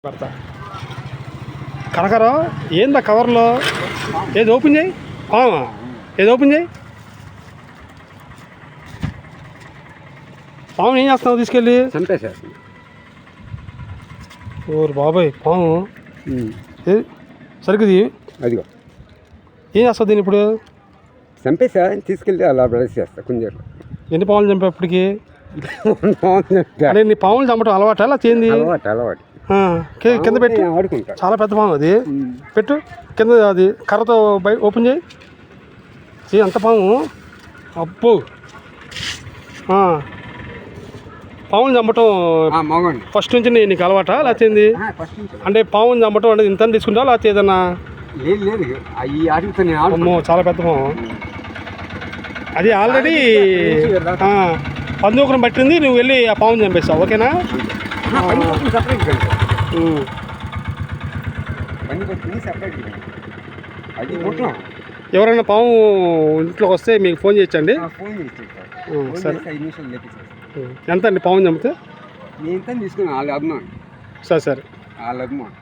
పెడతా కనకరం ఏందా కవర్లో ఏది ఓపెన్ చేయి ఏది ఓపెన్ చేయి పాము ఏం చేస్తున్నావు తీసుకెళ్ళి ఓరు బాబాయ్ పాము సరిగ్గా అదిగో ఏం చేస్తావు దీన్ని ఇప్పుడు చంపేసా తీసుకెళ్తే అలా బ్రష్ చేస్తా కొంచెం ఎన్ని పాములు చంపా ఇప్పటికి నీ పాములు చంపటం అలవాటు అలా చేయింది అలవాటు కింద పెట్టి ఆడుకుంటా చాలా పెద్ద పాము అది పెట్టు కింద అది కర్రతో ఓపెన్ చేయి అంత పాము అబ్బో పాములు చంపటం ఫస్ట్ నుంచి నీకు అలవాటా లేకపోతే అంటే పాముని చంపటం అంటే ఇంత తీసుకుంటావా లేకపోతే ఏదన్నా అమ్మో చాలా పెద్ద పాము అది ఆల్రెడీ పందుకరం పట్టింది నువ్వు వెళ్ళి ఆ పాముని చంపేస్తావు ఓకేనా ఎవరైనా పాము ఇంట్లోకి వస్తే మీకు ఫోన్ చేయొచ్చండి సరే ఎంత అండి పాము చంపితే తీసుకున్నా వాళ్ళ అభిమానం సరే సరే వాళ్ళ అభిమానం